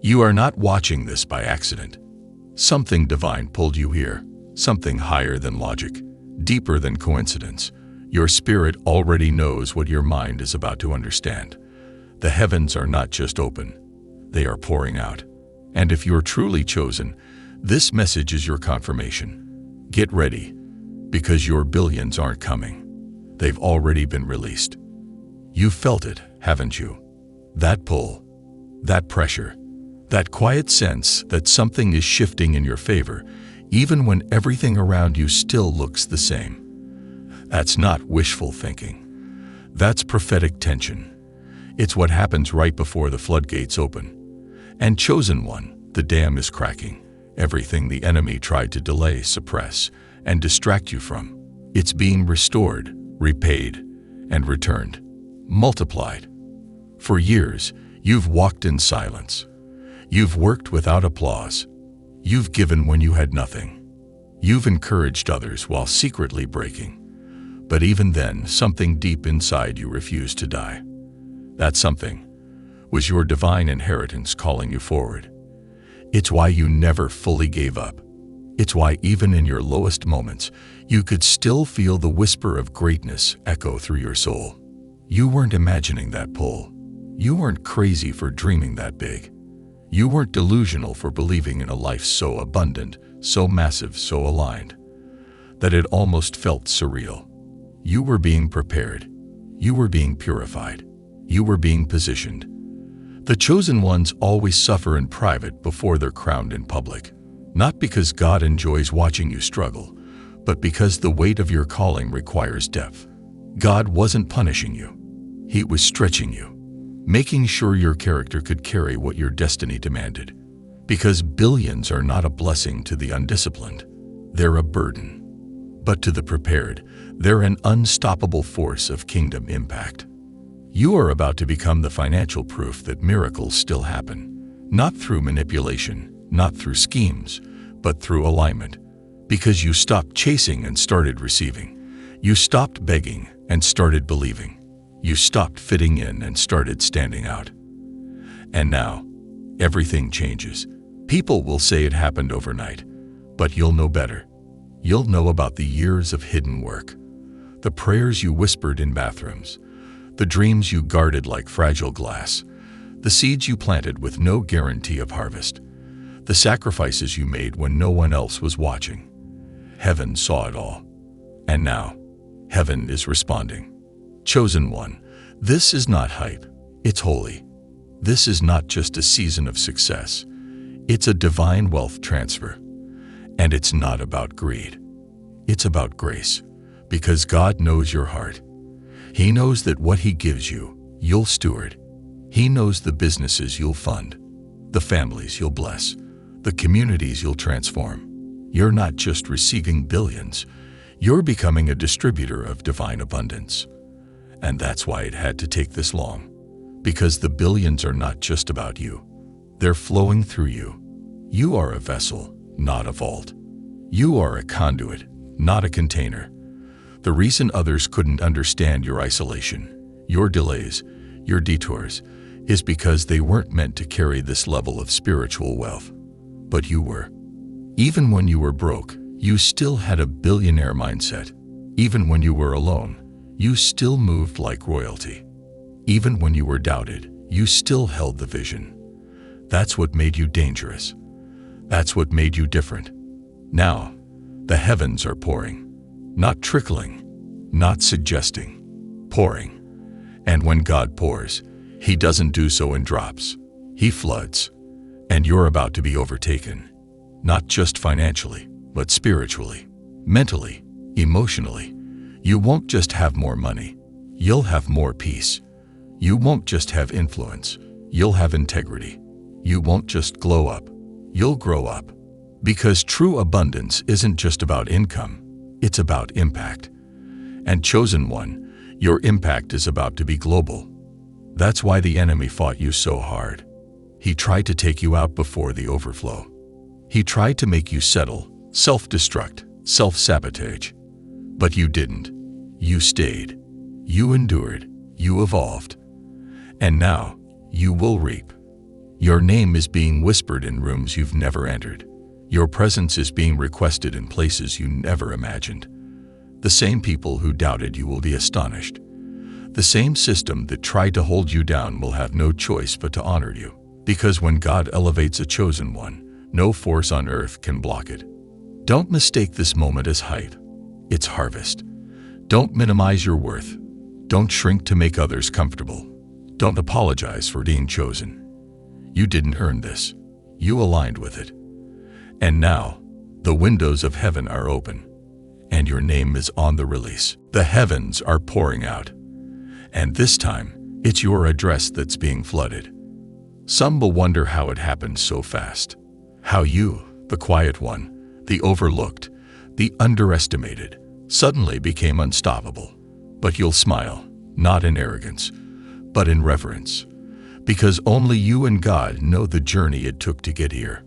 You are not watching this by accident. Something divine pulled you here, something higher than logic, deeper than coincidence. Your spirit already knows what your mind is about to understand. The heavens are not just open, they are pouring out. And if you're truly chosen, this message is your confirmation. Get ready, because your billions aren't coming. They've already been released. You've felt it, haven't you? That pull, that pressure, that quiet sense that something is shifting in your favor, even when everything around you still looks the same. That's not wishful thinking. That's prophetic tension. It's what happens right before the floodgates open. And chosen one, the dam is cracking. Everything the enemy tried to delay, suppress, and distract you from, it's being restored, repaid, and returned, multiplied. For years, you've walked in silence. You've worked without applause. You've given when you had nothing. You've encouraged others while secretly breaking. But even then, something deep inside you refused to die. That something was your divine inheritance calling you forward. It's why you never fully gave up. It's why even in your lowest moments, you could still feel the whisper of greatness echo through your soul. You weren't imagining that pull. You weren't crazy for dreaming that big. You weren't delusional for believing in a life so abundant, so massive, so aligned, that it almost felt surreal. You were being prepared. You were being purified. You were being positioned. The chosen ones always suffer in private before they're crowned in public. Not because God enjoys watching you struggle, but because the weight of your calling requires depth. God wasn't punishing you. He was stretching you, making sure your character could carry what your destiny demanded. Because billions are not a blessing to the undisciplined. They're a burden. But to the prepared, they're an unstoppable force of kingdom impact. You are about to become the financial proof that miracles still happen, not through manipulation, not through schemes, but through alignment. Because you stopped chasing and started receiving. You stopped begging and started believing. You stopped fitting in and started standing out. And now, everything changes. People will say it happened overnight, but you'll know better. You'll know about the years of hidden work, the prayers you whispered in bathrooms, the dreams you guarded like fragile glass, the seeds you planted with no guarantee of harvest, the sacrifices you made when no one else was watching. Heaven saw it all. And now, heaven is responding. Chosen one, this is not hype, it's holy. This is not just a season of success. It's a divine wealth transfer. And it's not about greed. It's about grace, because God knows your heart. He knows that what He gives you, you'll steward. He knows the businesses you'll fund, the families you'll bless, the communities you'll transform. You're not just receiving billions, you're becoming a distributor of divine abundance. And that's why it had to take this long, because the billions are not just about you. They're flowing through you. You are a vessel, not a vault. You are a conduit, not a container. The reason others couldn't understand your isolation, your delays, your detours, is because they weren't meant to carry this level of spiritual wealth. But you were. Even when you were broke, you still had a billionaire mindset. Even when you were alone, you still moved like royalty. Even when you were doubted, you still held the vision. That's what made you dangerous. That's what made you different. Now, the heavens are pouring. Not trickling, not suggesting, pouring. And when God pours, He doesn't do so in drops. He floods. And you're about to be overtaken. Not just financially, but spiritually, mentally, emotionally. You won't just have more money. You'll have more peace. You won't just have influence. You'll have integrity. You won't just glow up. You'll grow up. Because true abundance isn't just about income. It's about impact. And chosen one, your impact is about to be global. That's why the enemy fought you so hard. He tried to take you out before the overflow. He tried to make you settle, self-destruct, self-sabotage. But you didn't. You stayed. You endured. You evolved. And now, you will reap. Your name is being whispered in rooms you've never entered. Your presence is being requested in places you never imagined. The same people who doubted you will be astonished. The same system that tried to hold you down will have no choice but to honor you. Because when God elevates a chosen one, no force on earth can block it. Don't mistake this moment as height. It's harvest. Don't minimize your worth. Don't shrink to make others comfortable. Don't apologize for being chosen. You didn't earn this. You aligned with it. And now, the windows of heaven are open, and your name is on the release. The heavens are pouring out. And this time, it's your address that's being flooded. Some will wonder how it happened so fast. How you, the quiet one, the overlooked, the underestimated, suddenly became unstoppable. But you'll smile, not in arrogance, but in reverence. Because only you and God know the journey it took to get here.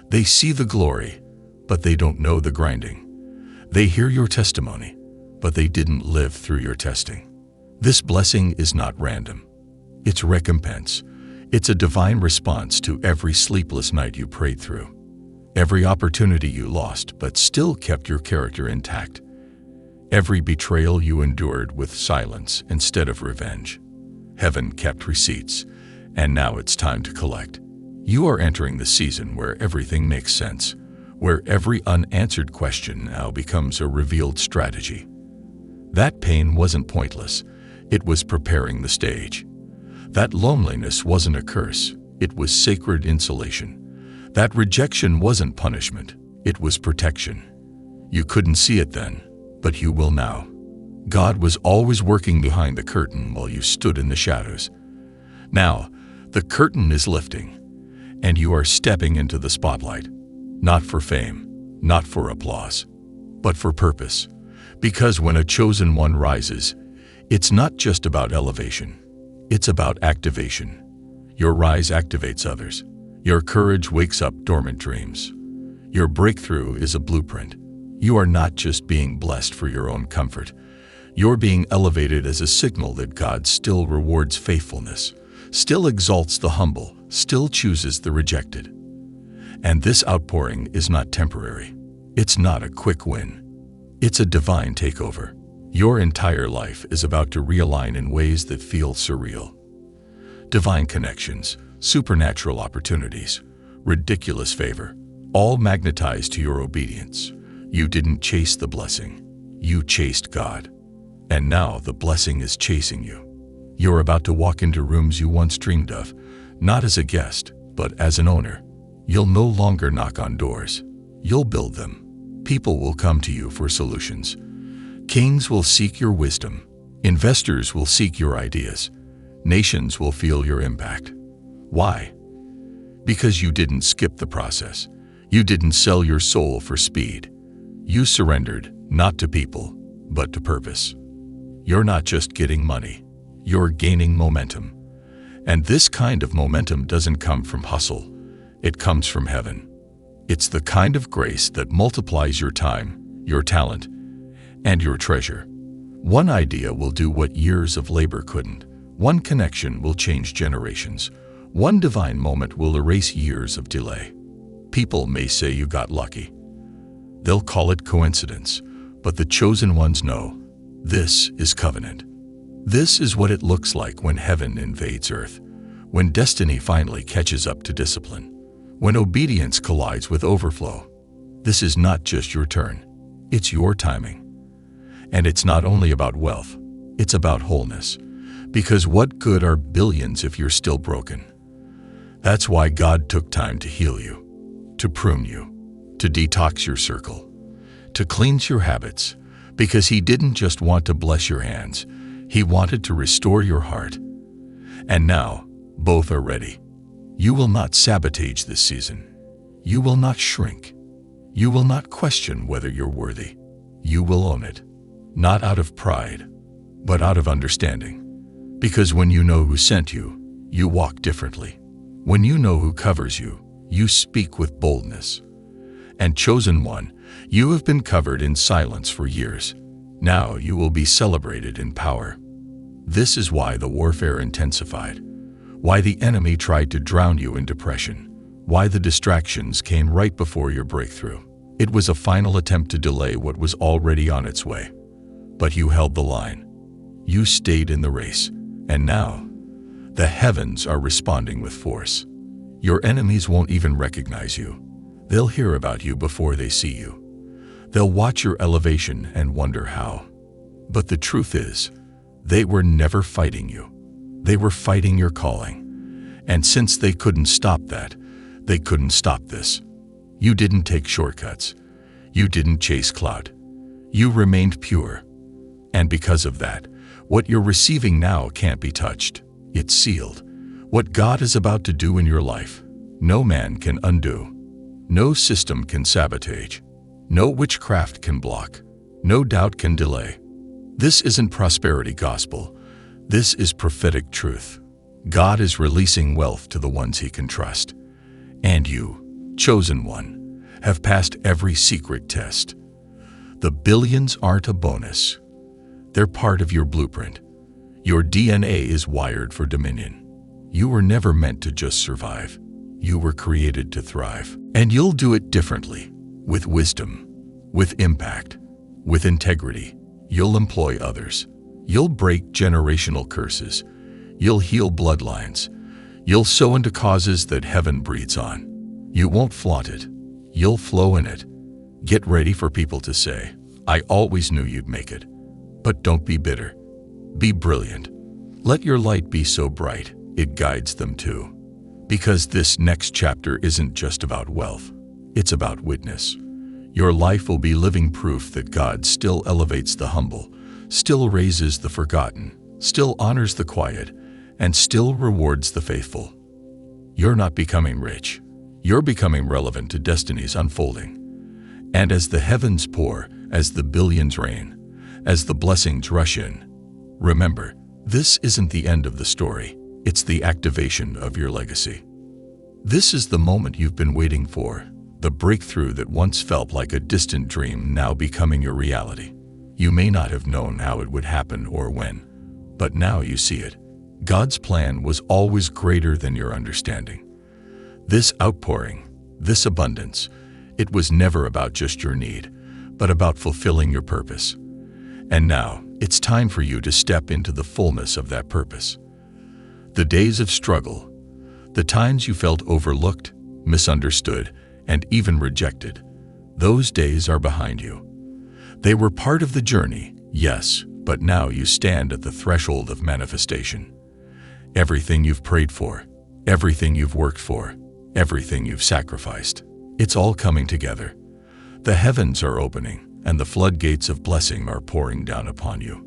They see the glory, but they don't know the grinding. They hear your testimony, but they didn't live through your testing. This blessing is not random. It's recompense. It's a divine response to every sleepless night you prayed through. Every opportunity you lost but still kept your character intact. Every betrayal you endured with silence instead of revenge. Heaven kept receipts, and now it's time to collect. You are entering the season where everything makes sense, where every unanswered question now becomes a revealed strategy. That pain wasn't pointless. It was preparing the stage. That loneliness wasn't a curse. It was sacred insulation. That rejection wasn't punishment. It was protection. You couldn't see it then, but you will now. God was always working behind the curtain while you stood in the shadows. Now, the curtain is lifting, and you are stepping into the spotlight. Not for fame, not for applause, but for purpose. Because when a chosen one rises, it's not just about elevation. It's about activation. Your rise activates others. Your courage wakes up dormant dreams. Your breakthrough is a blueprint. You are not just being blessed for your own comfort. You're being elevated as a signal that God still rewards faithfulness, still exalts the humble, still chooses the rejected. And this outpouring is not temporary. It's not a quick win. It's a divine takeover. Your entire life is about to realign in ways that feel surreal. Divine connections, supernatural opportunities, ridiculous favor, all magnetized to your obedience. You didn't chase the blessing. You chased God. And now the blessing is chasing you. You're about to walk into rooms you once dreamed of, not as a guest, but as an owner. You'll no longer knock on doors. You'll build them. People will come to you for solutions. Kings will seek your wisdom. Investors will seek your ideas. Nations will feel your impact. Why? Because you didn't skip the process. You didn't sell your soul for speed. You surrendered, not to people, but to purpose. You're not just getting money. You're gaining momentum. And this kind of momentum doesn't come from hustle. It comes from heaven. It's the kind of grace that multiplies your time, your talent, and your treasure. One idea will do what years of labor couldn't. One connection will change generations. One divine moment will erase years of delay. People may say you got lucky. They'll call it coincidence, but the chosen ones know this is covenant. This is what it looks like when heaven invades earth, when destiny finally catches up to discipline, when obedience collides with overflow. This is not just your turn, it's your timing. And it's not only about wealth, it's about wholeness. Because what good are billions if you're still broken? That's why God took time to heal you, to prune you, to detox your circle, to cleanse your habits, because He didn't just want to bless your hands, He wanted to restore your heart. And now, both are ready. You will not sabotage this season. You will not shrink. You will not question whether you're worthy. You will own it, not out of pride, but out of understanding. Because when you know who sent you, you walk differently. When you know who covers you, you speak with boldness. And chosen one, you have been covered in silence for years. Now you will be celebrated in power. This is why the warfare intensified. why the enemy tried to drown you in depression, why the distractions came right before your breakthrough. It was a final attempt to delay what was already on its way. But you held the line. You stayed in the race. And now, the heavens are responding with force. Your enemies won't even recognize you. They'll hear about you before they see you. They'll watch your elevation and wonder how. But the truth is, they were never fighting you. They were fighting your calling. And since they couldn't stop that, they couldn't stop this. You didn't take shortcuts. You didn't chase clout. You remained pure. And because of that, what you're receiving now can't be touched. It's sealed. What God is about to do in your life, no man can undo. No system can sabotage. No witchcraft can block. No doubt can delay. This isn't prosperity gospel. This is prophetic truth. God is releasing wealth to the ones He can trust. And you, chosen one, have passed every secret test. The billions aren't a bonus. They're part of your blueprint. Your DNA is wired for dominion. You were never meant to just survive. You were created to thrive. And you'll do it differently, with wisdom, with impact, with integrity. You'll employ others. You'll break generational curses. You'll heal bloodlines. You'll sow into causes that heaven breathes on. You won't flaunt it. You'll flow in it. Get ready for people to say, "I always knew you'd make it." But don't be bitter. Be brilliant. Let your light be so bright, it guides them too. Because this next chapter isn't just about wealth. It's about witness. Your life will be living proof that God still elevates the humble, still raises the forgotten, still honors the quiet, and still rewards the faithful. You're not becoming rich. You're becoming relevant to destiny's unfolding. And as the heavens pour, as the billions rain, as the blessings rush in, remember, this isn't the end of the story. It's the activation of your legacy. This is the moment you've been waiting for, the breakthrough that once felt like a distant dream now becoming your reality. You may not have known how it would happen or when, but now you see it. God's plan was always greater than your understanding. This outpouring, this abundance, it was never about just your need, but about fulfilling your purpose. And now, it's time for you to step into the fullness of that purpose. The days of struggle, the times you felt overlooked, misunderstood, and even rejected, those days are behind you. They were part of the journey, yes, but now you stand at the threshold of manifestation. Everything you've prayed for, everything you've worked for, everything you've sacrificed, it's all coming together. The heavens are opening, and the floodgates of blessing are pouring down upon you.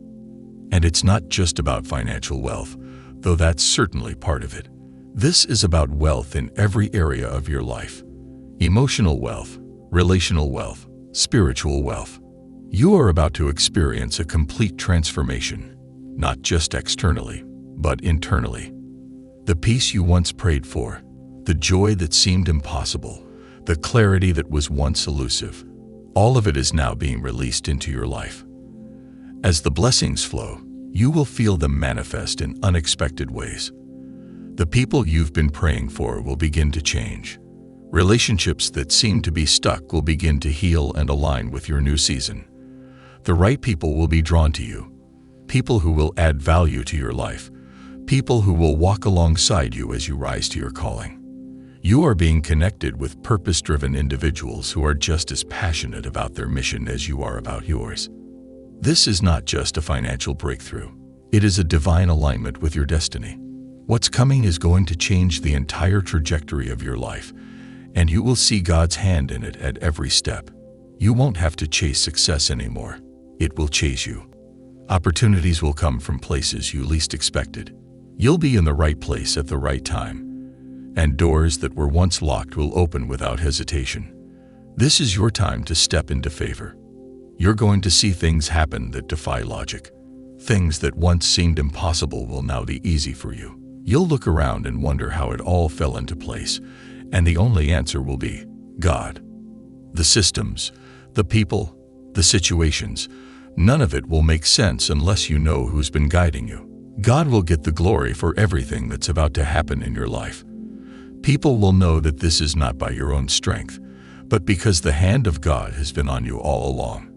And it's not just about financial wealth, though that's certainly part of it. This is about wealth in every area of your life. Emotional wealth, relational wealth, spiritual wealth. You are about to experience a complete transformation, not just externally, but internally. The peace you once prayed for, the joy that seemed impossible, the clarity that was once elusive, all of it is now being released into your life. As the blessings flow, you will feel them manifest in unexpected ways. The people you've been praying for will begin to change. Relationships that seem to be stuck will begin to heal and align with your new season. The right people will be drawn to you. People who will add value to your life. People who will walk alongside you as you rise to your calling. You are being connected with purpose-driven individuals who are just as passionate about their mission as you are about yours. This is not just a financial breakthrough. It is a divine alignment with your destiny. What's coming is going to change the entire trajectory of your life, and you will see God's hand in it at every step. You won't have to chase success anymore. It will chase you. Opportunities will come from places you least expected. You'll be in the right place at the right time, and doors that were once locked will open without hesitation. This is your time to step into favor. You're going to see things happen that defy logic. Things that once seemed impossible will now be easy for you. You'll look around and wonder how it all fell into place, and the only answer will be God. The systems, the people, the situations, none of it will make sense unless you know who's been guiding you. God will get the glory for everything that's about to happen in your life. People will know that this is not by your own strength, but because the hand of God has been on you all along.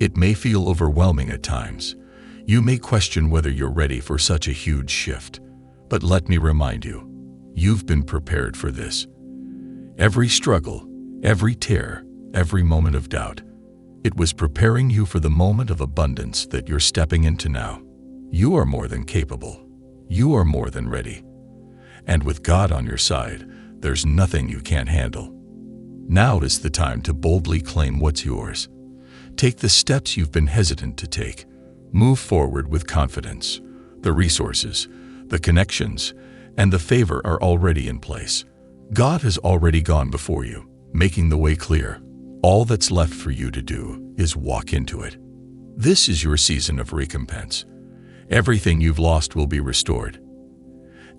It may feel overwhelming at times. You may question whether you're ready for such a huge shift. But let me remind you, you've been prepared for this. Every struggle, every tear, every moment of doubt, it was preparing you for the moment of abundance that you're stepping into now. You are more than capable. You are more than ready. And with God on your side, there's nothing you can't handle. Now is the time to boldly claim what's yours. Take the steps you've been hesitant to take. Move forward with confidence. The resources, the connections, and the favor are already in place. God has already gone before you, making the way clear. All that's left for you to do is walk into it. This is your season of recompense. Everything you've lost will be restored.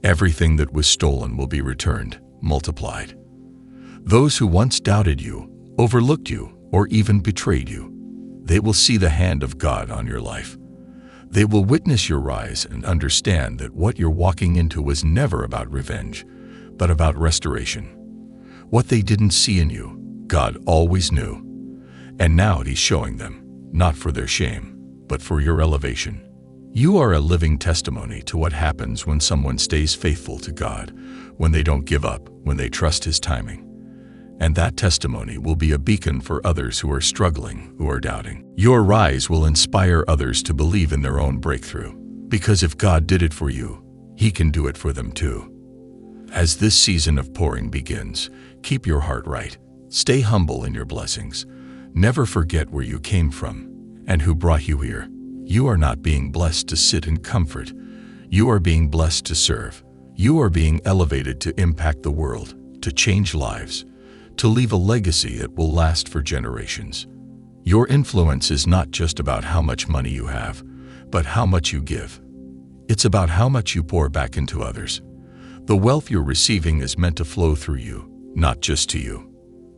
Everything that was stolen will be returned, multiplied. Those who once doubted you, overlooked you, or even betrayed you, they will see the hand of God on your life. They will witness your rise and understand that what you're walking into was never about revenge, but about restoration. What they didn't see in you, God always knew. And now He's showing them, not for their shame, but for your elevation. You are a living testimony to what happens when someone stays faithful to God, when they don't give up, when they trust His timing. And that testimony will be a beacon for others who are struggling, who are doubting. Your rise will inspire others to believe in their own breakthrough. Because if God did it for you, He can do it for them too. As this season of pouring begins, keep your heart right. Stay humble in your blessings. Never forget where you came from and who brought you here. You are not being blessed to sit in comfort. You are being blessed to serve. You are being elevated to impact the world, to change lives, to leave a legacy that will last for generations. Your influence is not just about how much money you have, but how much you give. It's about how much you pour back into others. The wealth you're receiving is meant to flow through you, not just to you.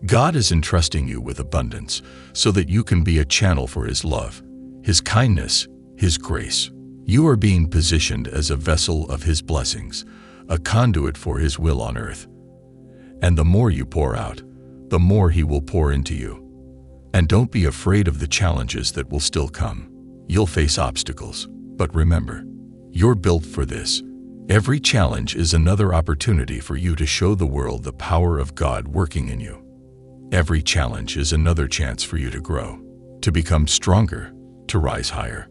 God is entrusting you with abundance so that you can be a channel for His love, His kindness, His grace. You are being positioned as a vessel of His blessings, a conduit for His will on earth. And the more you pour out, the more He will pour into you. And don't be afraid of the challenges that will still come. You'll face obstacles, but remember, you're built for this. Every challenge is another opportunity for you to show the world the power of God working in you. Every challenge is another chance for you to grow, to become stronger, to rise higher.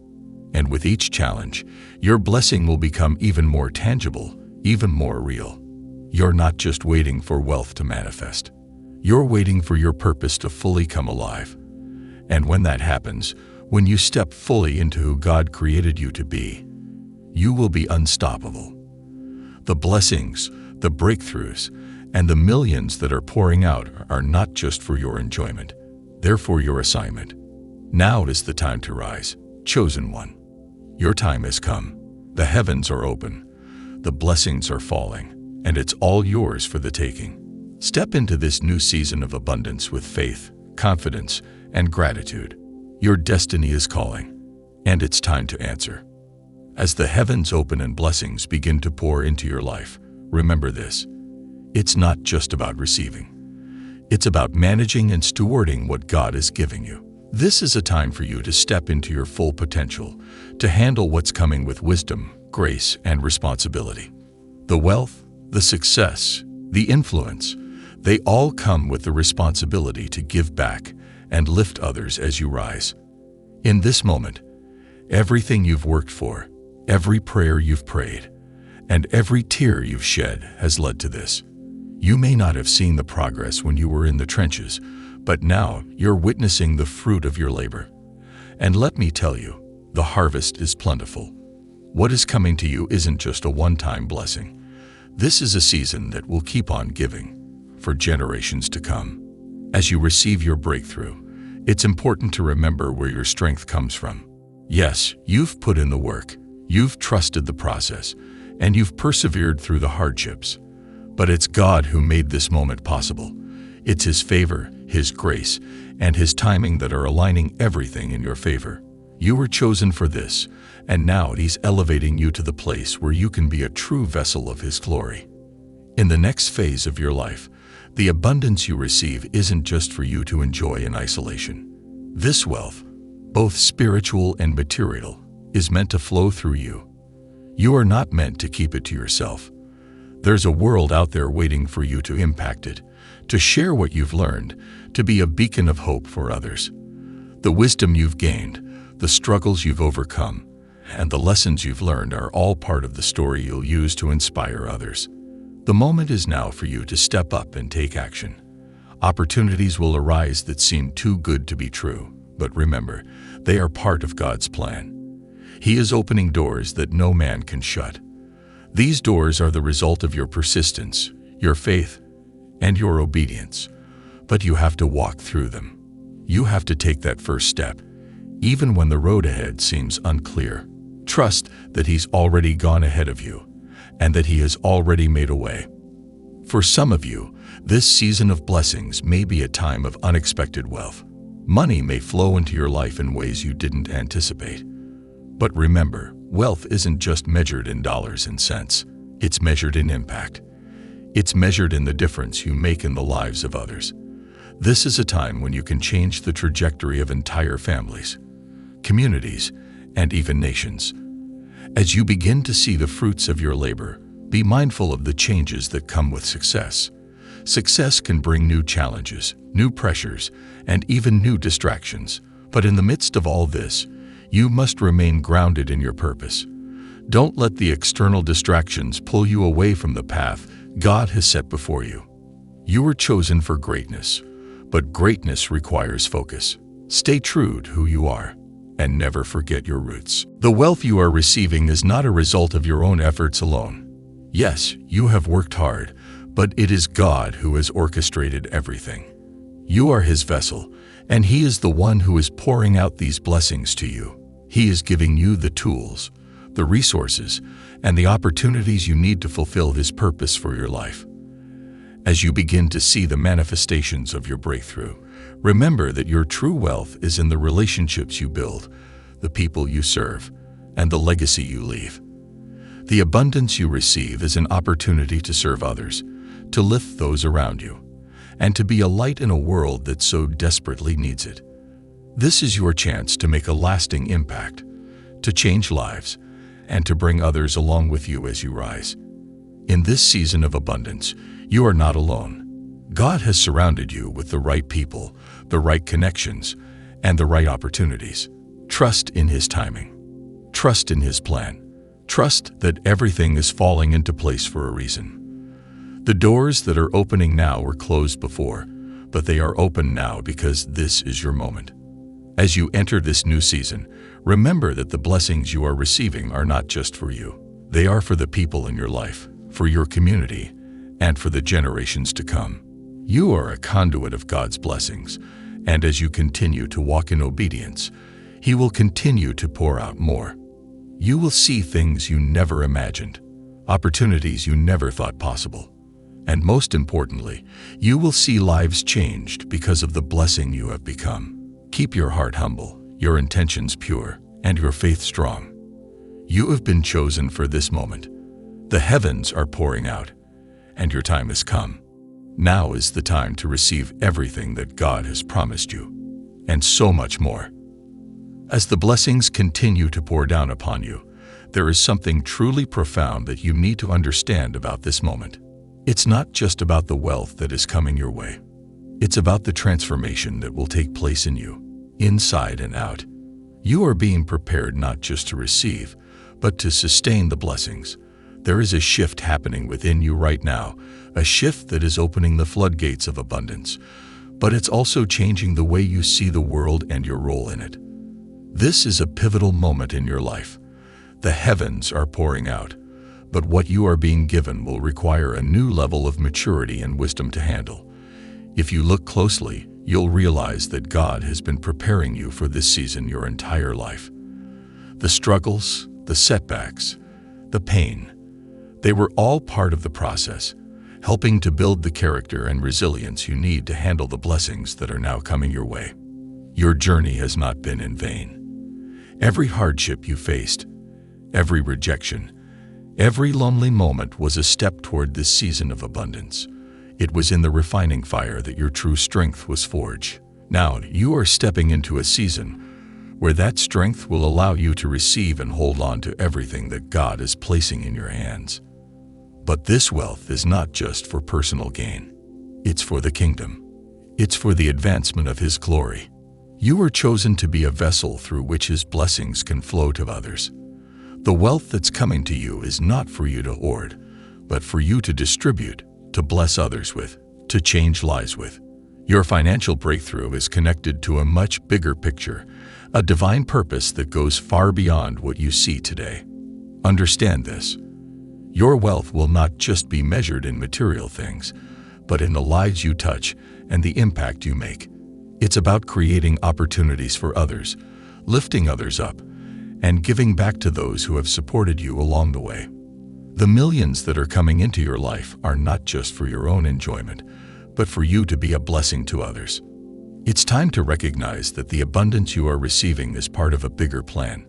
And with each challenge, your blessing will become even more tangible, even more real. You're not just waiting for wealth to manifest. You're waiting for your purpose to fully come alive. And when that happens, when you step fully into who God created you to be, you will be unstoppable. The blessings, the breakthroughs, and the millions that are pouring out are not just for your enjoyment. They're for your assignment. Now is the time to rise, chosen one. Your time has come. The heavens are open. The blessings are falling, and it's all yours for the taking. Step into this new season of abundance with faith, confidence, and gratitude. Your destiny is calling, and it's time to answer. As the heavens open and blessings begin to pour into your life, remember this. It's not just about receiving. It's about managing and stewarding what God is giving you. This is a time for you to step into your full potential, to handle what's coming with wisdom, grace, and responsibility. The wealth, the success, the influence, they all come with the responsibility to give back and lift others as you rise. In this moment, everything you've worked for, every prayer you've prayed, and every tear you've shed has led to this. You may not have seen the progress when you were in the trenches, but now you're witnessing the fruit of your labor. And let me tell you, the harvest is plentiful. What is coming to you isn't just a one-time blessing. This is a season that will keep on giving for generations to come. As you receive your breakthrough, it's important to remember where your strength comes from. Yes, you've put in the work, you've trusted the process, and you've persevered through the hardships. But it's God who made this moment possible. It's His favor, His grace, and His timing that are aligning everything in your favor. You were chosen for this, and now He's elevating you to the place where you can be a true vessel of His glory. In the next phase of your life, the abundance you receive isn't just for you to enjoy in isolation. This wealth, both spiritual and material, is meant to flow through you. You are not meant to keep it to yourself. There's a world out there waiting for you to impact it, to share what you've learned, to be a beacon of hope for others. The wisdom you've gained, the struggles you've overcome, and the lessons you've learned are all part of the story you'll use to inspire others. The moment is now for you to step up and take action. Opportunities will arise that seem too good to be true, but remember, they are part of God's plan. He is opening doors that no man can shut. These doors are the result of your persistence, your faith, and your obedience. But you have to walk through them. You have to take that first step, even when the road ahead seems unclear. Trust that He's already gone ahead of you, and that He has already made a way. For some of you, this season of blessings may be a time of unexpected wealth. Money may flow into your life in ways you didn't anticipate. But remember, wealth isn't just measured in dollars and cents. It's measured in impact. It's measured in the difference you make in the lives of others. This is a time when you can change the trajectory of entire families, communities, and even nations. As you begin to see the fruits of your labor, be mindful of the changes that come with success. Success can bring new challenges, new pressures, and even new distractions. But in the midst of all this, you must remain grounded in your purpose. Don't let the external distractions pull you away from the path God has set before you. You were chosen for greatness, but greatness requires focus. Stay true to who you are, and never forget your roots. The wealth you are receiving is not a result of your own efforts alone. Yes, you have worked hard, but it is God who has orchestrated everything. You are His vessel, and He is the one who is pouring out these blessings to you. He is giving you the tools, the resources, and the opportunities you need to fulfill His purpose for your life. As you begin to see the manifestations of your breakthrough, remember that your true wealth is in the relationships you build, the people you serve, and the legacy you leave. The abundance you receive is an opportunity to serve others, to lift those around you, and to be a light in a world that so desperately needs it. This is your chance to make a lasting impact, to change lives, and to bring others along with you as you rise. In this season of abundance, you are not alone. God has surrounded you with the right people, the right connections, and the right opportunities. Trust in His timing. Trust in His plan. Trust that everything is falling into place for a reason. The doors that are opening now were closed before, but they are open now because this is your moment. As you enter this new season, remember that the blessings you are receiving are not just for you. They are for the people in your life, for your community, and for the generations to come. You are a conduit of God's blessings, and as you continue to walk in obedience, He will continue to pour out more. You will see things you never imagined, opportunities you never thought possible. And most importantly, you will see lives changed because of the blessing you have become. Keep your heart humble, your intentions pure, and your faith strong. You have been chosen for this moment. The heavens are pouring out, and your time has come. Now is the time to receive everything that God has promised you, and so much more. As the blessings continue to pour down upon you, there is something truly profound that you need to understand about this moment. It's not just about the wealth that is coming your way. It's about the transformation that will take place in you, inside and out. You are being prepared not just to receive, but to sustain the blessings. There is a shift happening within you right now, a shift that is opening the floodgates of abundance, but it's also changing the way you see the world and your role in it. This is a pivotal moment in your life. The heavens are pouring out, but what you are being given will require a new level of maturity and wisdom to handle. If you look closely, you'll realize that God has been preparing you for this season your entire life. The struggles, the setbacks, the pain, they were all part of the process, helping to build the character and resilience you need to handle the blessings that are now coming your way. Your journey has not been in vain. Every hardship you faced, every rejection, every lonely moment was a step toward this season of abundance. It was in the refining fire that your true strength was forged. Now you are stepping into a season where that strength will allow you to receive and hold on to everything that God is placing in your hands. But this wealth is not just for personal gain. It's for the kingdom. It's for the advancement of His glory. You are chosen to be a vessel through which His blessings can flow to others. The wealth that's coming to you is not for you to hoard, but for you to distribute, to bless others with, to change lives with. Your financial breakthrough is connected to a much bigger picture, a divine purpose that goes far beyond what you see today. Understand this. Your wealth will not just be measured in material things, but in the lives you touch and the impact you make. It's about creating opportunities for others, lifting others up, and giving back to those who have supported you along the way. The millions that are coming into your life are not just for your own enjoyment, but for you to be a blessing to others. It's time to recognize that the abundance you are receiving is part of a bigger plan.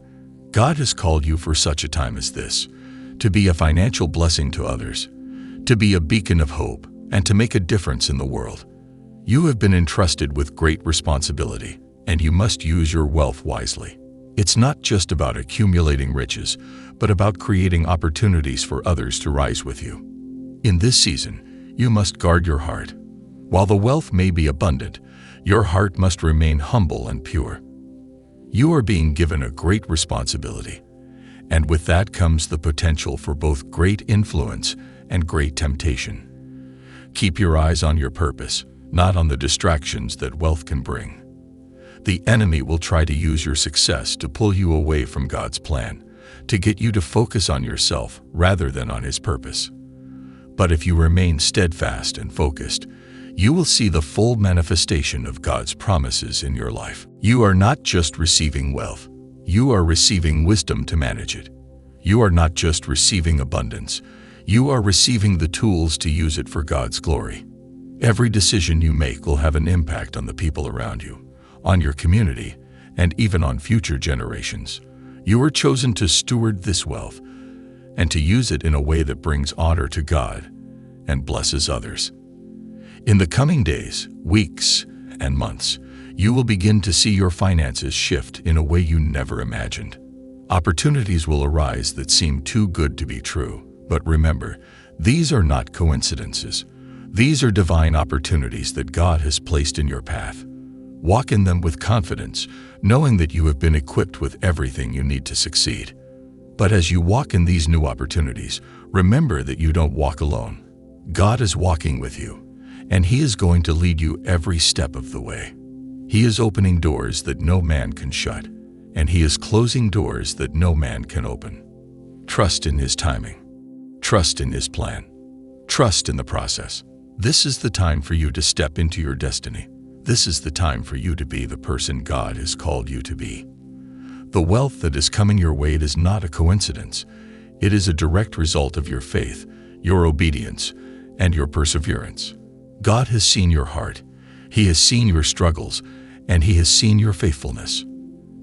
God has called you for such a time as this, to be a financial blessing to others, to be a beacon of hope, and to make a difference in the world. You have been entrusted with great responsibility, and you must use your wealth wisely. It's not just about accumulating riches, but about creating opportunities for others to rise with you. In this season, you must guard your heart. While the wealth may be abundant, your heart must remain humble and pure. You are being given a great responsibility, and with that comes the potential for both great influence and great temptation. Keep your eyes on your purpose, not on the distractions that wealth can bring. The enemy will try to use your success to pull you away from God's plan, to get you to focus on yourself rather than on His purpose. But if you remain steadfast and focused, you will see the full manifestation of God's promises in your life. You are not just receiving wealth, you are receiving wisdom to manage it. You are not just receiving abundance, you are receiving the tools to use it for God's glory. Every decision you make will have an impact on the people around you, on your community, and even on future generations. You are chosen to steward this wealth and to use it in a way that brings honor to God and blesses others. In the coming days, weeks, and months, you will begin to see your finances shift in a way you never imagined. Opportunities will arise that seem too good to be true, but remember, these are not coincidences. These are divine opportunities that God has placed in your path. Walk in them with confidence, knowing that you have been equipped with everything you need to succeed. But as you walk in these new opportunities, remember that you don't walk alone. God is walking with you, and He is going to lead you every step of the way. He is opening doors that no man can shut, and He is closing doors that no man can open. Trust in His timing. Trust in His plan. Trust in the process. This is the time for you to step into your destiny. This is the time for you to be the person God has called you to be. The wealth that is coming your way is not a coincidence. It is a direct result of your faith, your obedience, and your perseverance. God has seen your heart, He has seen your struggles, and He has seen your faithfulness.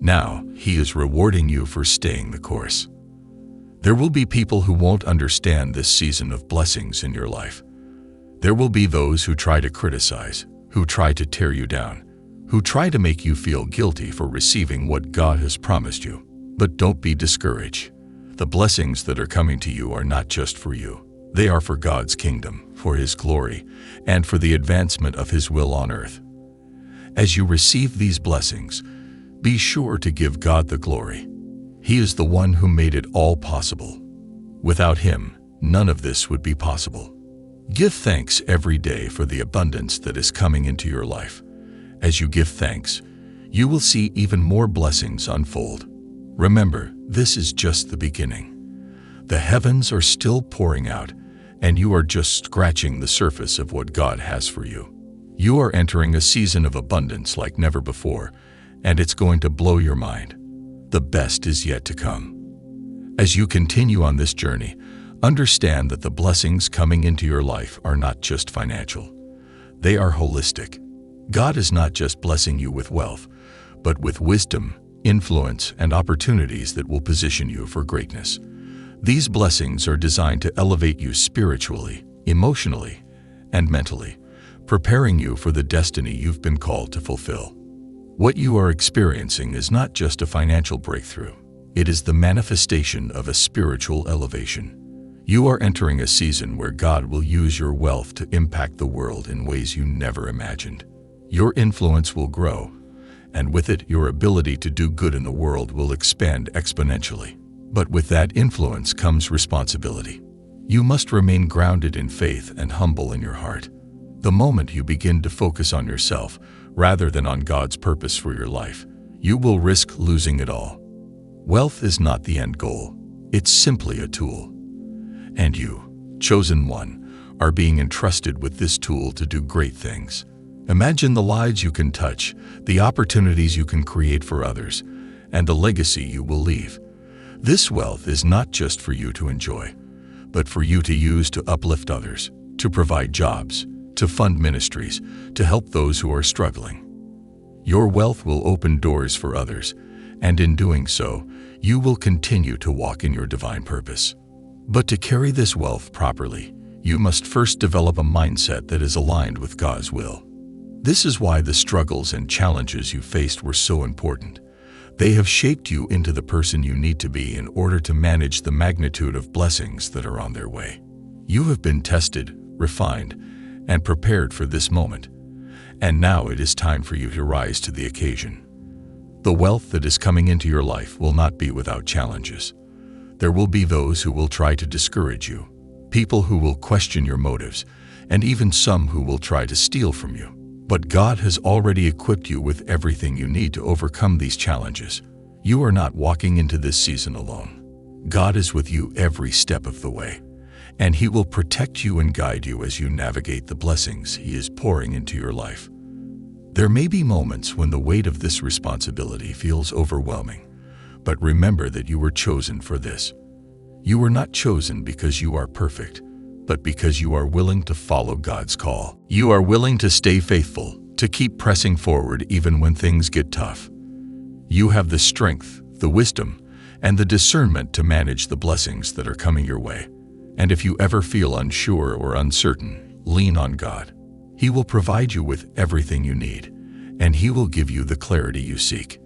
Now, He is rewarding you for staying the course. There will be people who won't understand this season of blessings in your life. There will be those who try to criticize, who try to tear you down, who try to make you feel guilty for receiving what God has promised you. But don't be discouraged. The blessings that are coming to you are not just for you. They are for God's kingdom, for His glory, and for the advancement of His will on earth. As you receive these blessings, be sure to give God the glory. He is the one who made it all possible. Without Him, none of this would be possible. Give thanks every day for the abundance that is coming into your life. As you give thanks, you will see even more blessings unfold. Remember, this is just the beginning. The heavens are still pouring out, and you are just scratching the surface of what God has for you. You are entering a season of abundance like never before, and it's going to blow your mind. The best is yet to come. As you continue on this journey, understand that the blessings coming into your life are not just financial. They are holistic. God is not just blessing you with wealth, but with wisdom, influence, and opportunities that will position you for greatness. These blessings are designed to elevate you spiritually, emotionally, and mentally, preparing you for the destiny you've been called to fulfill. What you are experiencing is not just a financial breakthrough. It is the manifestation of a spiritual elevation. You are entering a season where God will use your wealth to impact the world in ways you never imagined. Your influence will grow, and with it, your ability to do good in the world will expand exponentially. But with that influence comes responsibility. You must remain grounded in faith and humble in your heart. The moment you begin to focus on yourself rather than on God's purpose for your life, you will risk losing it all. Wealth is not the end goal. It's simply a tool. And you, chosen one, are being entrusted with this tool to do great things. Imagine the lives you can touch, the opportunities you can create for others, and the legacy you will leave. This wealth is not just for you to enjoy, but for you to use to uplift others, to provide jobs, to fund ministries, to help those who are struggling. Your wealth will open doors for others, and in doing so, you will continue to walk in your divine purpose. But to carry this wealth properly, you must first develop a mindset that is aligned with God's will. This is why the struggles and challenges you faced were so important. They have shaped you into the person you need to be in order to manage the magnitude of blessings that are on their way. You have been tested, refined, and prepared for this moment, and now it is time for you to rise to the occasion. The wealth that is coming into your life will not be without challenges. There will be those who will try to discourage you, people who will question your motives, and even some who will try to steal from you. But God has already equipped you with everything you need to overcome these challenges. You are not walking into this season alone. God is with you every step of the way, and He will protect you and guide you as you navigate the blessings He is pouring into your life. There may be moments when the weight of this responsibility feels overwhelming, but remember that you were chosen for this. You were not chosen because you are perfect, but because you are willing to follow God's call. You are willing to stay faithful, to keep pressing forward even when things get tough. You have the strength, the wisdom, and the discernment to manage the blessings that are coming your way. And if you ever feel unsure or uncertain, lean on God. He will provide you with everything you need, and He will give you the clarity you seek.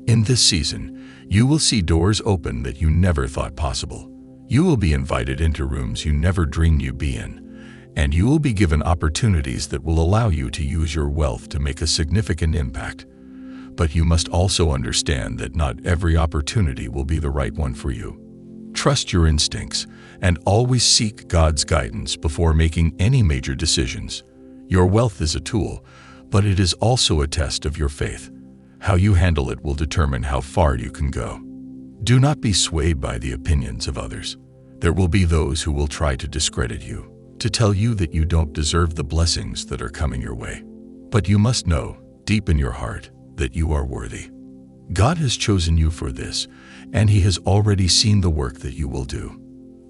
In this season, you will see doors open that you never thought possible. You will be invited into rooms you never dreamed you'd be in, and you will be given opportunities that will allow you to use your wealth to make a significant impact. But you must also understand that not every opportunity will be the right one for you. Trust your instincts and always seek God's guidance before making any major decisions. Your wealth is a tool, but it is also a test of your faith. How you handle it will determine how far you can go. Do not be swayed by the opinions of others. There will be those who will try to discredit you, to tell you that you don't deserve the blessings that are coming your way. But you must know, deep in your heart, that you are worthy. God has chosen you for this, and He has already seen the work that you will do.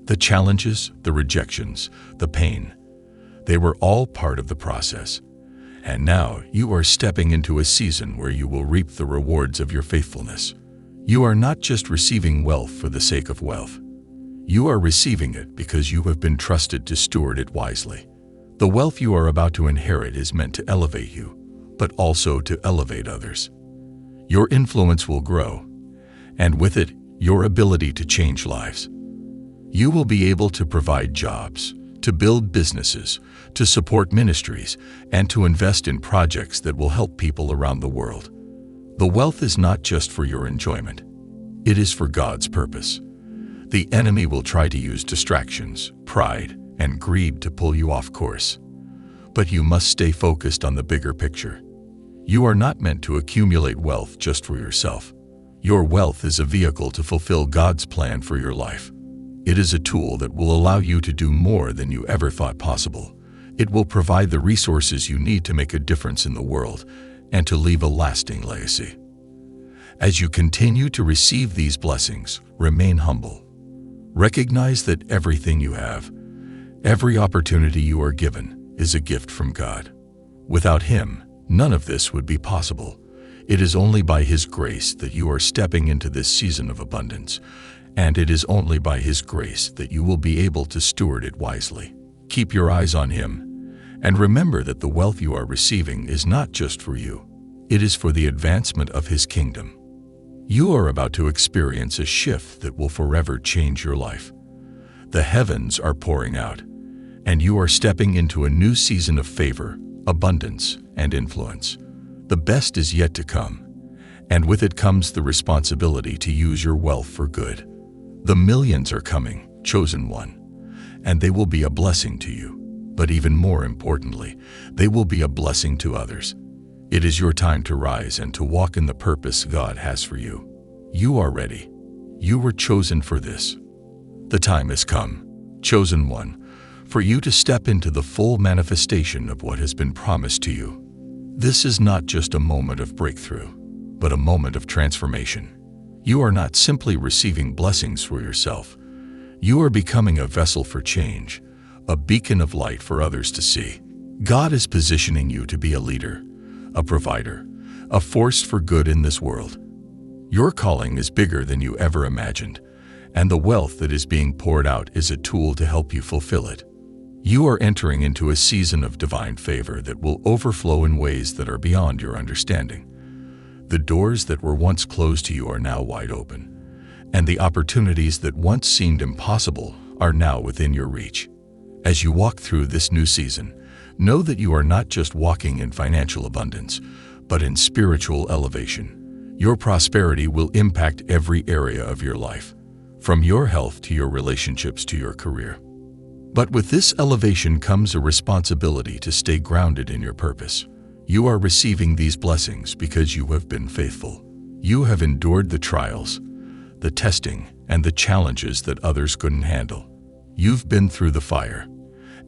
The challenges, the rejections, the pain, they were all part of the process. And now you are stepping into a season where you will reap the rewards of your faithfulness. You are not just receiving wealth for the sake of wealth. You are receiving it because you have been trusted to steward it wisely. The wealth you are about to inherit is meant to elevate you, but also to elevate others. Your influence will grow, and with it, your ability to change lives. You will be able to provide jobs, to build businesses, to support ministries, and to invest in projects that will help people around the world. The wealth is not just for your enjoyment. It is for God's purpose. The enemy will try to use distractions, pride, and greed to pull you off course. But you must stay focused on the bigger picture. You are not meant to accumulate wealth just for yourself. Your wealth is a vehicle to fulfill God's plan for your life. It is a tool that will allow you to do more than you ever thought possible. It will provide the resources you need to make a difference in the world and to leave a lasting legacy. As you continue to receive these blessings, remain humble. Recognize that everything you have, every opportunity you are given, is a gift from God. Without Him, none of this would be possible. It is only by His grace that you are stepping into this season of abundance, and it is only by His grace that you will be able to steward it wisely. Keep your eyes on Him, and remember that the wealth you are receiving is not just for you. It is for the advancement of His kingdom. You are about to experience a shift that will forever change your life. The heavens are pouring out, and you are stepping into a new season of favor, abundance, and influence. The best is yet to come, and with it comes the responsibility to use your wealth for good. The millions are coming, chosen one, and they will be a blessing to you. But even more importantly, they will be a blessing to others. It is your time to rise and to walk in the purpose God has for you. You are ready. You were chosen for this. The time has come, chosen one, for you to step into the full manifestation of what has been promised to you. This is not just a moment of breakthrough, but a moment of transformation. You are not simply receiving blessings for yourself. You are becoming a vessel for change, a beacon of light for others to see. God is positioning you to be a leader, a provider, a force for good in this world. Your calling is bigger than you ever imagined, and the wealth that is being poured out is a tool to help you fulfill it. You are entering into a season of divine favor that will overflow in ways that are beyond your understanding. The doors that were once closed to you are now wide open, and the opportunities that once seemed impossible are now within your reach. As you walk through this new season, know that you are not just walking in financial abundance, but in spiritual elevation. Your prosperity will impact every area of your life, from your health to your relationships to your career. But with this elevation comes a responsibility to stay grounded in your purpose. You are receiving these blessings because you have been faithful. You have endured the trials, the testing, and the challenges that others couldn't handle. You've been through the fire,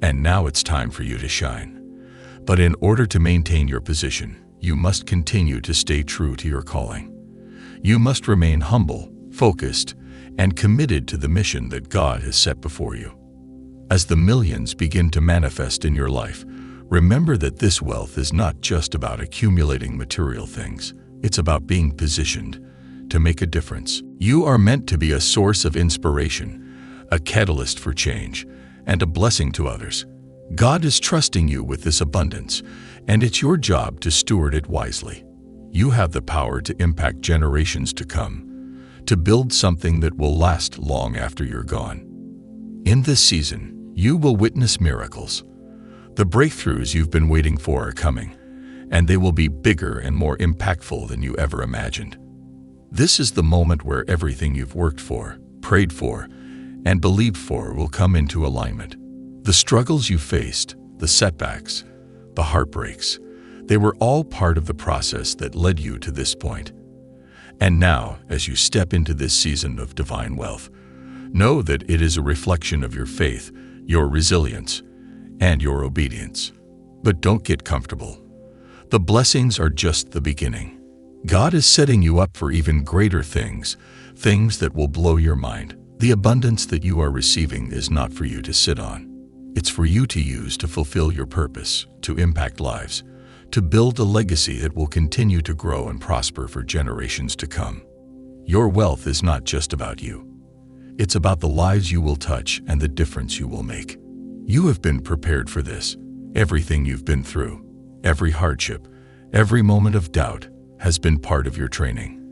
and now it's time for you to shine. But in order to maintain your position, you must continue to stay true to your calling. You must remain humble, focused, and committed to the mission that God has set before you. As the millions begin to manifest in your life, remember that this wealth is not just about accumulating material things. It's about being positioned to make a difference. You are meant to be a source of inspiration, a catalyst for change, and a blessing to others. God is trusting you with this abundance, and it's your job to steward it wisely. You have the power to impact generations to come, to build something that will last long after you're gone. In this season, you will witness miracles. The breakthroughs you've been waiting for are coming, and they will be bigger and more impactful than you ever imagined. This is the moment where everything you've worked for, prayed for, and believed for will come into alignment. The struggles you faced, the setbacks, the heartbreaks, they were all part of the process that led you to this point. And now, as you step into this season of divine wealth, know that it is a reflection of your faith, your resilience, and your obedience. But don't get comfortable. The blessings are just the beginning. God is setting you up for even greater things, things that will blow your mind. The abundance that you are receiving is not for you to sit on. It's for you to use to fulfill your purpose, to impact lives, to build a legacy that will continue to grow and prosper for generations to come. Your wealth is not just about you. It's about the lives you will touch and the difference you will make. You have been prepared for this. Everything you've been through, every hardship, every moment of doubt has been part of your training.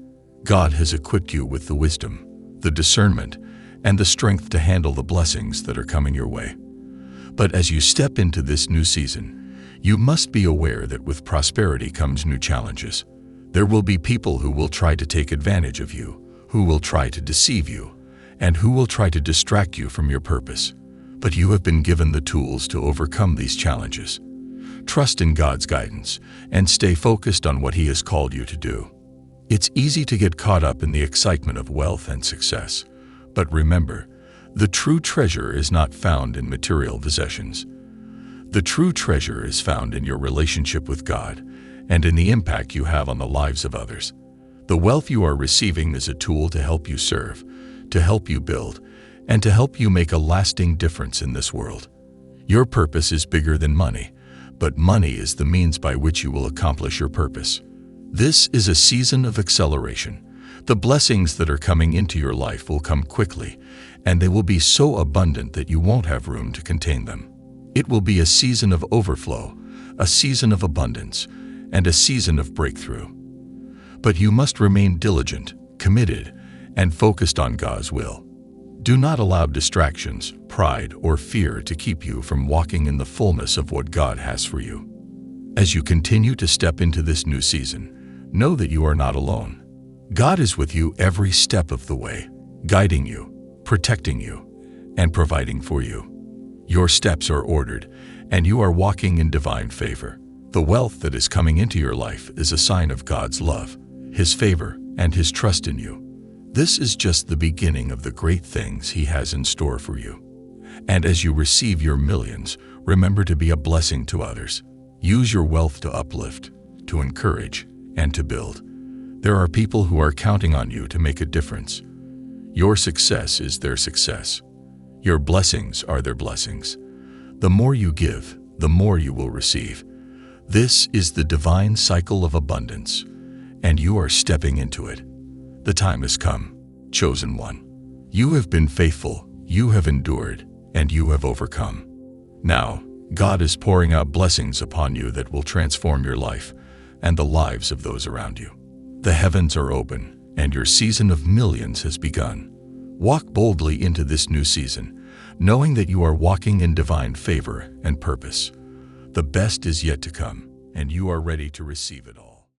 God has equipped you with the wisdom, the discernment, and the strength to handle the blessings that are coming your way. But as you step into this new season, you must be aware that with prosperity comes new challenges. There will be people who will try to take advantage of you, who will try to deceive you, and who will try to distract you from your purpose. But you have been given the tools to overcome these challenges. Trust in God's guidance and stay focused on what He has called you to do. It's easy to get caught up in the excitement of wealth and success. But remember, the true treasure is not found in material possessions. The true treasure is found in your relationship with God and in the impact you have on the lives of others. The wealth you are receiving is a tool to help you serve, to help you build, and to help you make a lasting difference in this world. Your purpose is bigger than money, but money is the means by which you will accomplish your purpose. This is a season of acceleration. The blessings that are coming into your life will come quickly, and they will be so abundant that you won't have room to contain them. It will be a season of overflow, a season of abundance, and a season of breakthrough. But you must remain diligent, committed, and focused on God's will. Do not allow distractions, pride, or fear to keep you from walking in the fullness of what God has for you. As you continue to step into this new season, know that you are not alone. God is with you every step of the way, guiding you, protecting you, and providing for you. Your steps are ordered, and you are walking in divine favor. The wealth that is coming into your life is a sign of God's love, His favor, and His trust in you. This is just the beginning of the great things He has in store for you. And as you receive your millions, remember to be a blessing to others. Use your wealth to uplift, to encourage, and to build. There are people who are counting on you to make a difference. Your success is their success. Your blessings are their blessings. The more you give, the more you will receive. This is the divine cycle of abundance, and you are stepping into it. The time has come, chosen one. You have been faithful, you have endured, and you have overcome. Now, God is pouring out blessings upon you that will transform your life and the lives of those around you. The heavens are open, and your season of millions has begun. Walk boldly into this new season, knowing that you are walking in divine favor and purpose. The best is yet to come, and you are ready to receive it all.